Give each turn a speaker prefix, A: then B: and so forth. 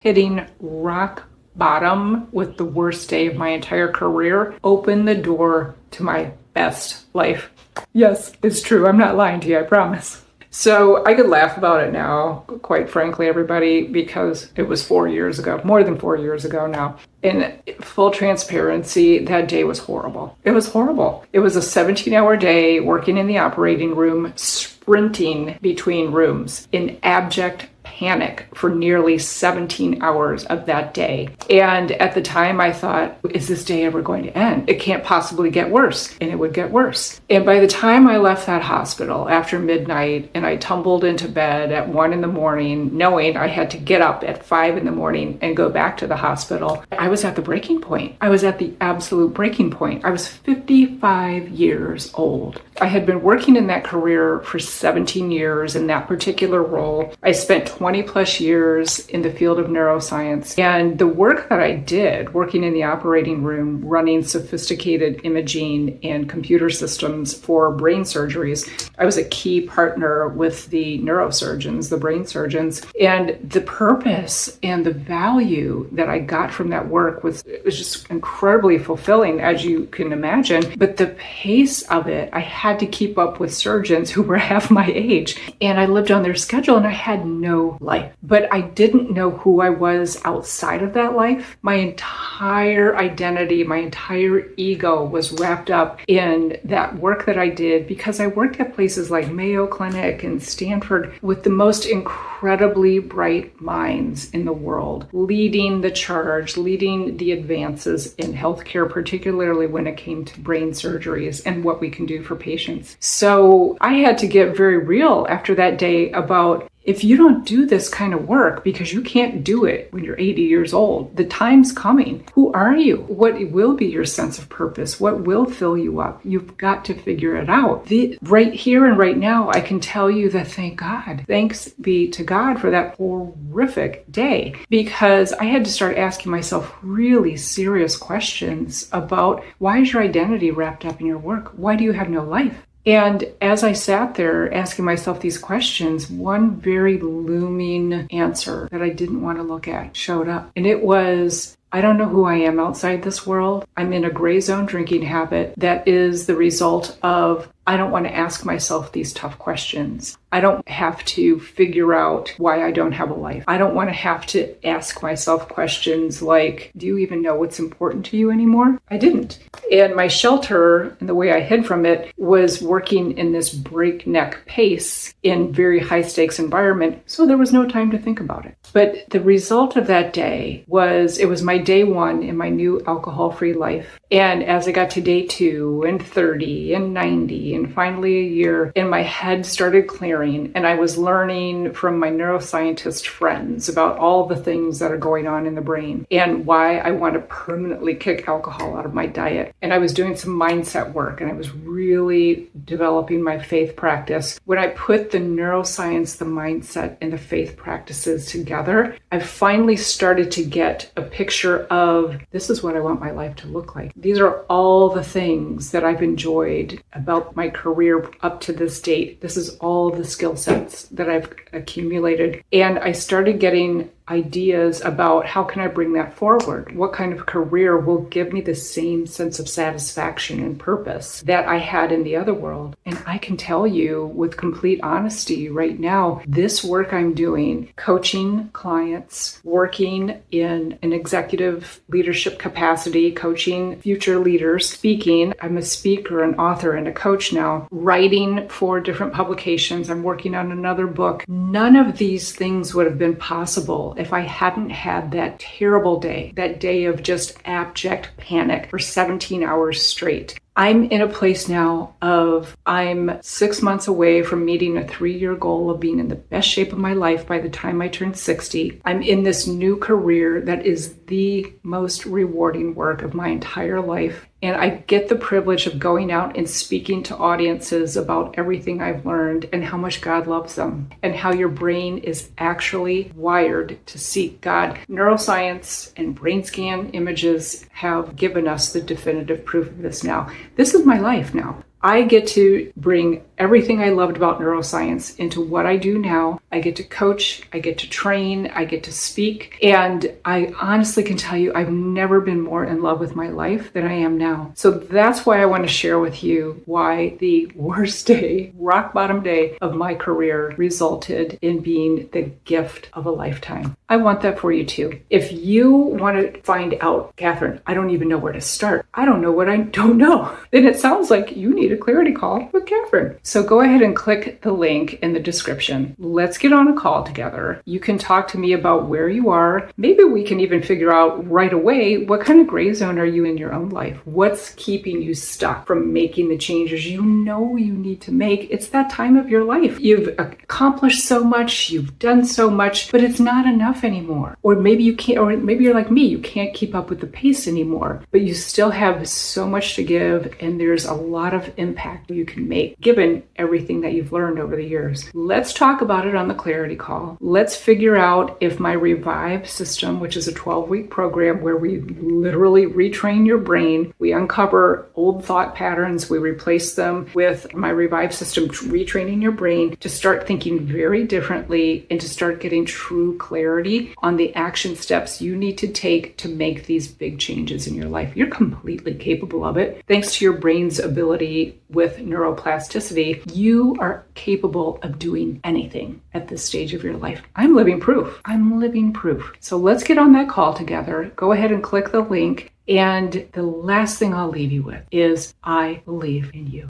A: hitting rock bottom with the worst day of my entire career opened the door to my best life. Yes, it's true. I'm not lying to you, I promise. So I could laugh about it now, quite frankly, everybody, because it was 4 years ago, more than 4 years ago now. In full transparency, that day was horrible. It was horrible. It was a 17-hour day working in the operating room, sprinting between rooms in abject panic for nearly 17 hours of that day. And at the time I thought, is this day ever going to end? It can't possibly get worse. And it would get worse. And by the time I left that hospital after midnight and I tumbled into bed at 1 a.m, knowing I had to get up at 5 a.m. and go back to the hospital, I was at the breaking point. I was at the absolute breaking point. I was 55 years old. I had been working in that career for 17 years in that particular role. I spent 20 plus years in the field of neuroscience. And the work that I did, working in the operating room, running sophisticated imaging and computer systems for brain surgeries, I was a key partner with the neurosurgeons, the brain surgeons. And the purpose and the value that I got from that work was just incredibly fulfilling, as you can imagine. But the pace of it, I had to keep up with surgeons who were half my age. And I lived on their schedule and I had no life. But I didn't know who I was outside of that life. My entire identity, my entire ego was wrapped up in that work that I did because I worked at places like Mayo Clinic and Stanford with the most incredibly bright minds in the world, leading the charge, leading the advances in healthcare, particularly when it came to brain surgeries and what we can do for patients. So I had to get very real after that day about, if you don't do this kind of work because you can't do it when you're 80 years old, the time's coming. Who are you? What will be your sense of purpose? What will fill you up? You've got to figure it out. Right here and right now, I can tell you that thank God. Thanks be to God for that horrific day, because I had to start asking myself really serious questions about, why is your identity wrapped up in your work? Why do you have no life? And as I sat there asking myself these questions, one very looming answer that I didn't want to look at showed up. And it was, I don't know who I am outside this world. I'm in a gray zone drinking habit that is the result of, I don't want to ask myself these tough questions. I don't have to figure out why I don't have a life. I don't want to have to ask myself questions like, do you even know what's important to you anymore? I didn't. And my shelter and the way I hid from it was working in this breakneck pace in very high stakes environment. So there was no time to think about it. But the result of that day was, it was my day 1 in my new alcohol-free life. And as I got to day 2 and 30 and 90 and finally a year, and my head started clearing, and I was learning from my neuroscientist friends about all the things that are going on in the brain and why I want to permanently kick alcohol out of my diet. And I was doing some mindset work, and I was really developing my faith practice. When I put the neuroscience, the mindset, and the faith practices together, I finally started to get a picture of, this is what I want my life to look like. These are all the things that I've enjoyed about my career up to this date. This is all the skill sets that I've accumulated. And I started getting ideas about, how can I bring that forward? What kind of career will give me the same sense of satisfaction and purpose that I had in the other world? And I can tell you with complete honesty right now, this work I'm doing, coaching clients, working in an executive leadership capacity, coaching future leaders, speaking. I'm a speaker, an author, and a coach now, writing for different publications. I'm working on another book. None of these things would have been possible if I hadn't had that terrible day, that day of just abject panic for 17 hours straight. I'm in a place now of, I'm 6 months away from meeting a 3-year goal of being in the best shape of my life by the time I turn 60. I'm in this new career that is the most rewarding work of my entire life. And I get the privilege of going out and speaking to audiences about everything I've learned and how much God loves them and how your brain is actually wired to seek God. Neuroscience and brain scan images have given us the definitive proof of this now. This is my life now. I get to bring everything I loved about neuroscience into what I do now. I get to coach, I get to train, I get to speak, and I honestly can tell you I've never been more in love with my life than I am now. So that's why I want to share with you why the worst day, rock bottom day of my career resulted in being the gift of a lifetime. I want that for you too. If you want to find out, Kathryn, I don't even know where to start. I don't know what I don't know. Then it sounds like you need a clarity call with Kathryn. So go ahead and click the link in the description. Let's get on a call together. You can talk to me about where you are. Maybe we can even figure out right away, what kind of gray zone are you in your own life? What's keeping you stuck from making the changes you know you need to make? It's that time of your life. You've accomplished so much, you've done so much, but it's not enough anymore. Or maybe you can't, or maybe you're like me, you can't keep up with the pace anymore, but you still have so much to give, and there's a lot of impact you can make given everything that you've learned over the years. Let's talk about it on the clarity call. Let's figure out if my Revive system, which is a 12-week program where we literally retrain your brain, we uncover old thought patterns, we replace them with my Revive system, retraining your brain to start thinking very differently and to start getting true clarity on the action steps you need to take to make these big changes in your life. You're completely capable of it. Thanks to your brain's ability with neuroplasticity, you are capable of doing anything at this stage of your life. I'm living proof. So let's get on that call together. Go ahead and click the link. And the last thing I'll leave you with is I believe in you.